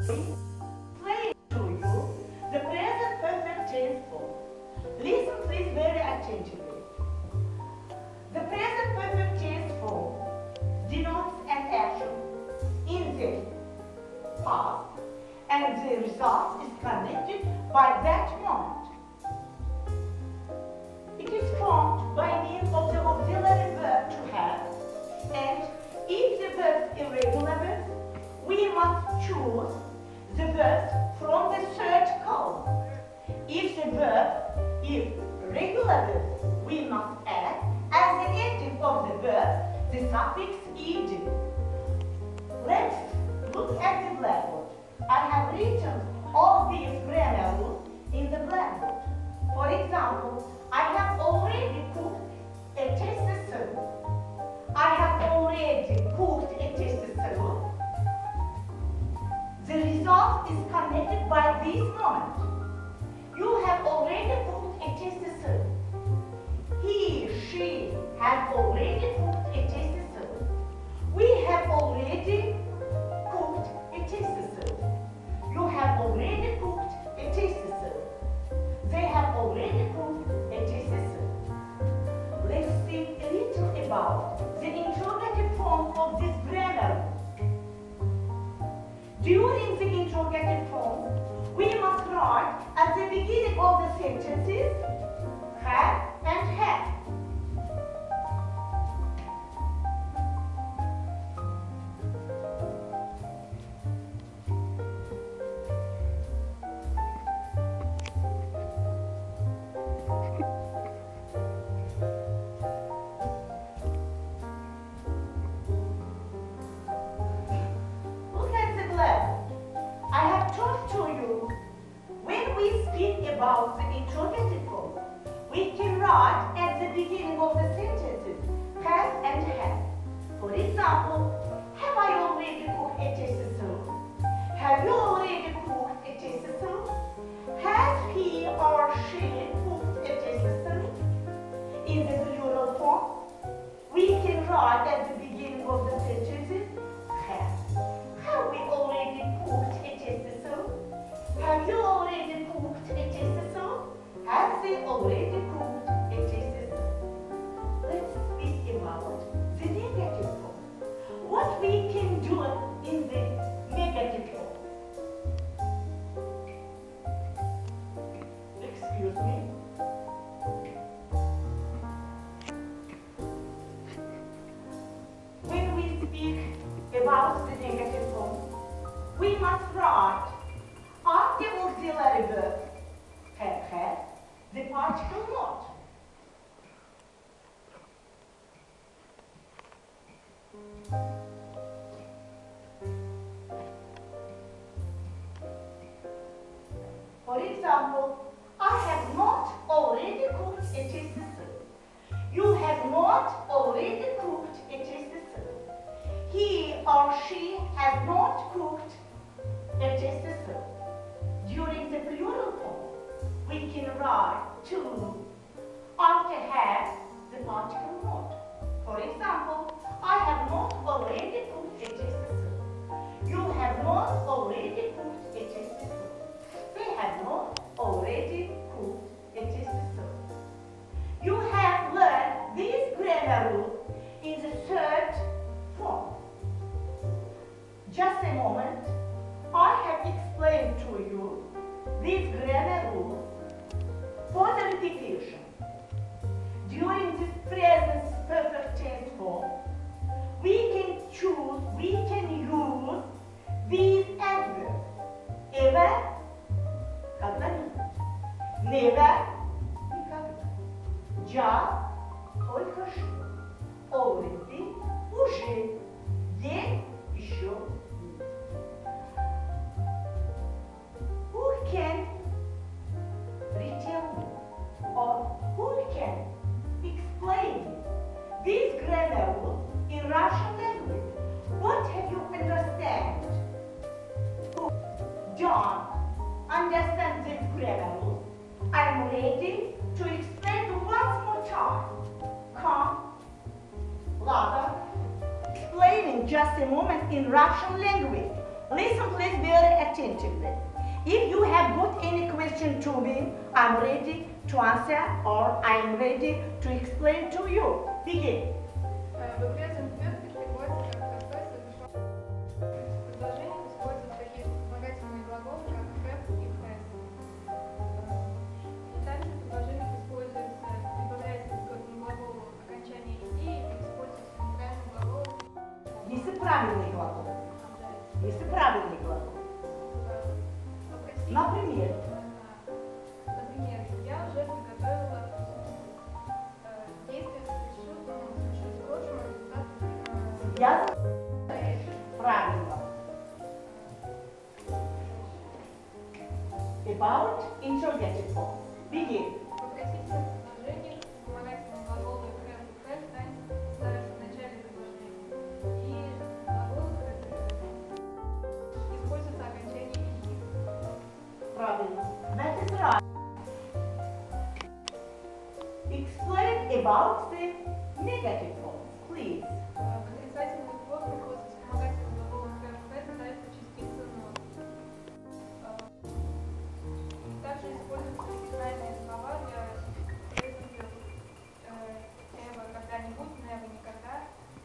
Explain to you the present perfect tense form. Listen please very attentively. The present perfect tense form denotes an action in the past and the result is connected by that moment. It is formed by means of the auxiliary verb to have, and if the verb is irregular, we must choose the verbs from the third column. If the verb is regular, we must add as the ending of the verb the suffix ed. Let's look at the blackboard. I have written all these grammar rules in the blackboard. For example, I have already cooked a tasty soup. I have already cooked a tasty soup. The result is connected by this moment. You have already cooked a tasty soup. He, she has already cooked a tasty soup. We have already cooked a tasty soup. You have already cooked a tasty soup. They have already cooked a tasty soup. Let's think a little about the interrogative form of this grammar. During the interrogative form, we must write at the beginning of the sentences have and have. About the interrogative form, we can write at the beginning of the sentences have and have. For example, have I already cooked a tasty soup? Have you already cooked a tasty soup? Has he or she cooked a tasty soup? In the plural form, we can write at the beginning of the sentences have. Have we already cooked a tasty soup? Have you already cooked a tasty soup? Have they already cooked a tasty soup? Let's speak about the negative form. What we can do in the negative form? Excuse me. When we speak about the negative form, we must write after auxiliary verb have had the particle not. For example, I have not already cooked a tasty soup. You have not already cooked a tasty soup. He or she has not cooked a tasty soup. During the plural form, we can write to after have the particle not. For example, I have not already cooked a tasty soup. You have not already cooked a tasty soup. They have not already cooked a tasty soup. You have learned these grammar rules in the third form. Just a moment. I have explained to you these grammar rules for the repetition. During this present perfect tense form, we can use these adverbs. Ever, когда-нибудь. Never, никогда. Just, только что. Already, уже. День, еще. Who can retell me or who can explain these grammar rules in Russian language? What have you understand? Who don't understand these grammar rules? I'm ready to explain you once more time. Come, Lada, explaining just a moment in Russian language. Listen please very attentively. If you have got any question to me, I'm ready to answer or I'm ready to explain to you. Begin. В игре «Зампёрки» приводится как «кафе» совершенно. В предложениях используются такие вспомогательные глаголы, как «have» и «has». Также в предложениях используется, прибавляется к глаголу окончание идеи и используется нейтральный глагол. Если правильный глагол. Если правильный глагол. Например? Например, я уже приготовила действие совершил в прошлом, результат. Я правильно. About interrogative form. Begin. Вопросительное предложение, вспомогательные глаголы have и has ставятся в начале предложения. И глаголы используются окончание «и». Правильно. That is right. Explain about the negative forms, please. В отрицательной форме после вспомогательных глаголов have и has ставится частица not. Также используются региональные слова для present perfect. Ever когда-нибудь, never никогда,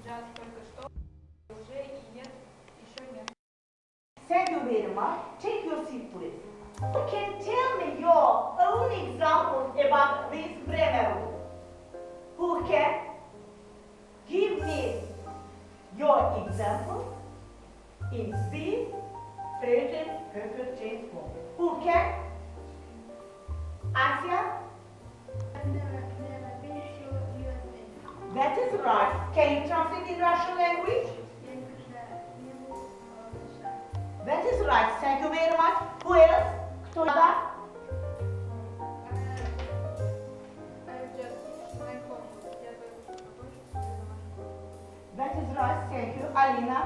just только что, уже и нет, еще нет. Thank you very much. Take your seat, please. You can tell me your own examples about this grammar rule. Who can give me your example in this present perfect tense form? Who can? Asia? That is right. Can you translate in Russian language? That is right. Thank you very much. Who else? Кто это? That is right. Thank you. Alina?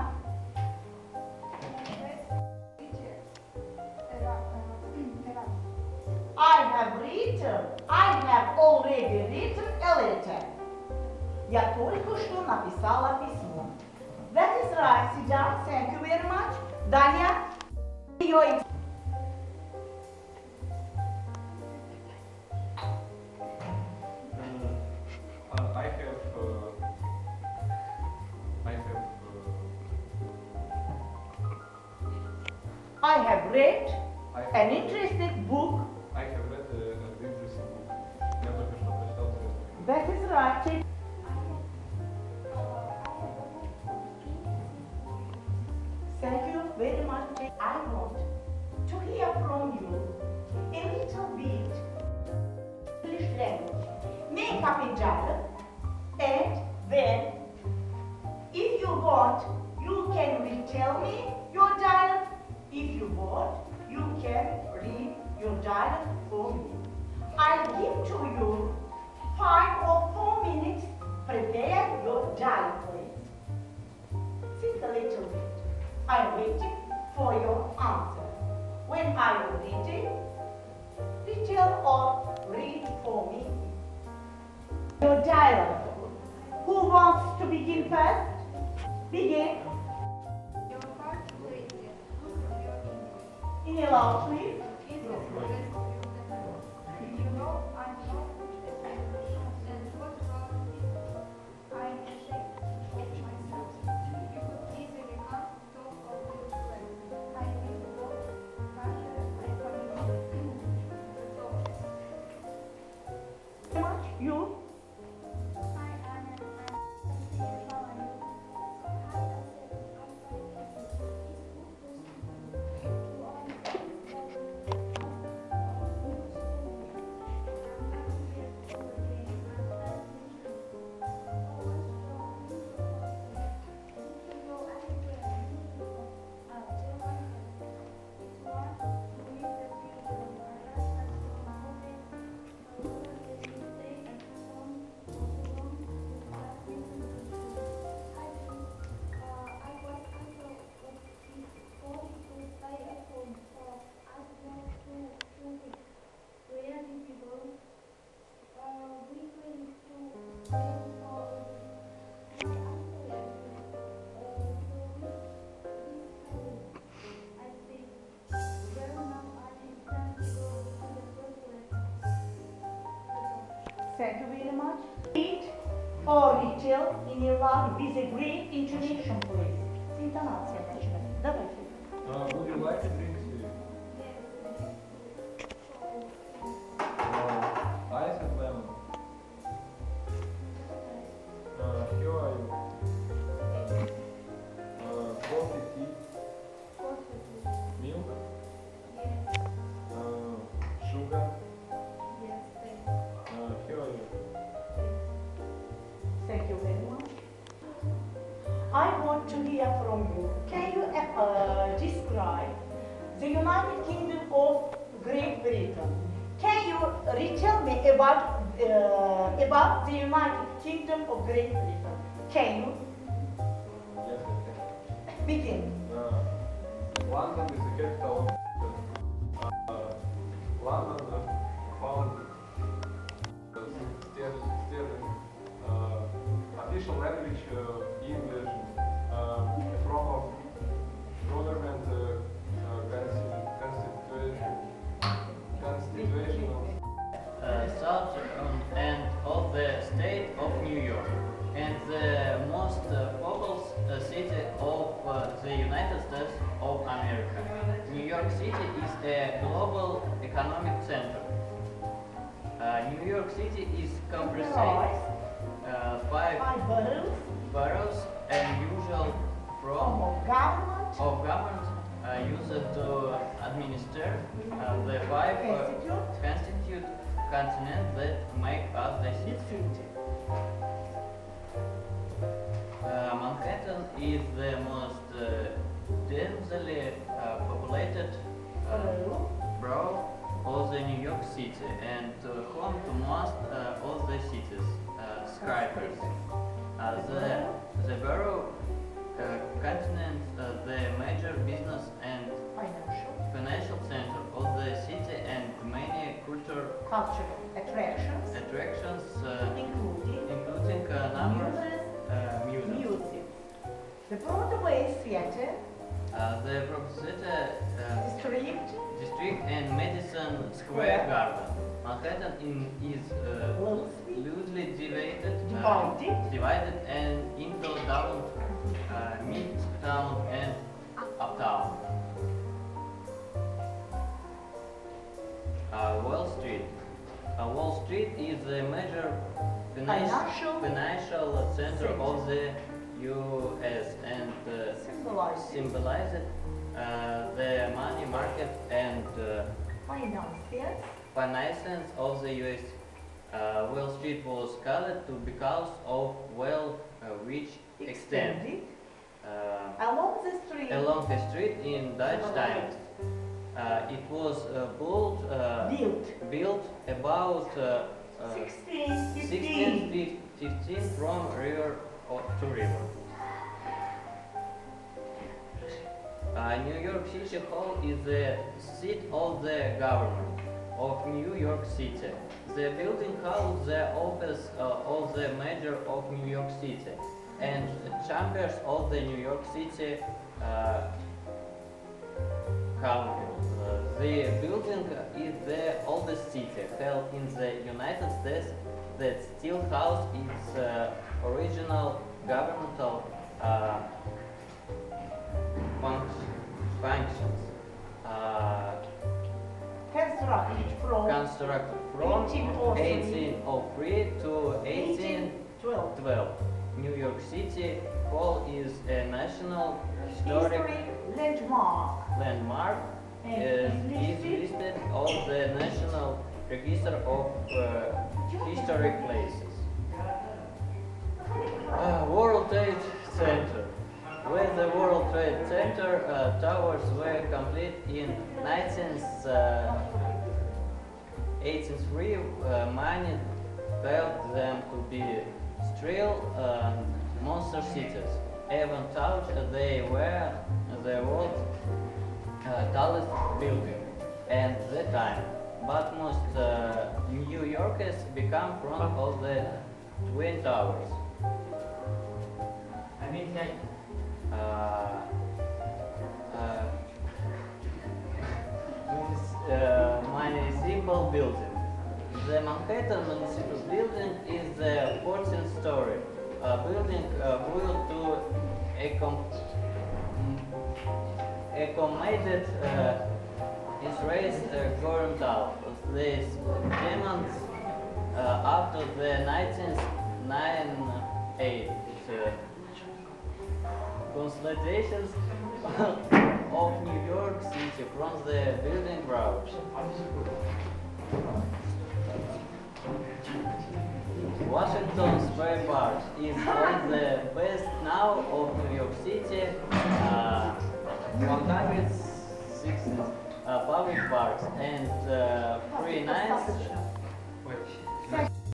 I have already written a letter. Я только что написала письмо. That is right, Sija. Thank you very much. Dania? Your I have read an interesting book. I have read an interesting book. Я только что прочитал интересную книгу. That is right. Thank you very much. I want to hear from you a little bit English language. Make up a dialogue and then if you want, you can retell me your dialogue. If you want, you can read your dialogue for me. I'll give to you 5 or 4 minutes. Prepare your dialogue, please. Think a little bit. I'm waiting for your answer. When I am reading, retell or read for me your dialogue. Who wants to begin first? Begin. Your heart lazy. Look at your English. In a loud, please. You know I'm not good at English. And what about me? I'm ashamed of myself. You could easily come talk of this way. I will go Russia. I communicate the thoughts. Much you. Hi, Anna. How are you? Thank you very much. Read or retell in Iraq with a great intonation, please. Интонация начинать. Давайте. Would you like to drink tea? Ice and lemon. Here are you. Coffee, tea, milk, sugar. Here are you. Thank you very much. I want to hear from you. Can you describe the United Kingdom of Great Britain? Can you retell me about the United Kingdom of Great Britain? Can you Yes, I can. begin? London is the capital of London found sterling official language English from of government constitutional South end of the state of New York and the most populous city of the United States of America. New York City is a global economic center. New York City is comprised five boroughs and usual Form of government, government used to administer the five constitute continents that make up the the city. city. Manhattan is the most densely populated borough of the New York City and home to most of the city's skyscrapers. The borough contains the major business and financial center of the city and many Cultural attractions, including including numerous museums. music. The Broadway Theater The District District and Madison Square Garden. Manhattan is loosely divided and into down, midtown and uptown. Wall Street. Wall Street is the major financial center of the U.S. and symbolizes the money market and finances of the U.S. Wall Street was called to because of which extended along the street in Dutch times. It was built about 1615 from river to river. New York City Hall is the seat of the government of New York City. The building houses the office of the mayor of New York City and chambers of the New York City Council. The building is the oldest city held in the United States that still houses its original governmental functions. Constructed from 1803 to 1812. New York City Hall is a national historic landmark and is listed on the National Register of Historic Places. World Trade Center. When the World Trade Center towers were complete in 1983, many felt them to be still monster cities, even though they were the world's tallest building at the time. But most New Yorkers become front of the Twin Towers. Many simple buildings. The Manhattan Municipal Building is the 14th story building built to accommodate Israel's current out. This demands after the 1998 consolidations of New York City from the building route. Washington Square Park is one of the best now of New York City 160 public parks and 3/9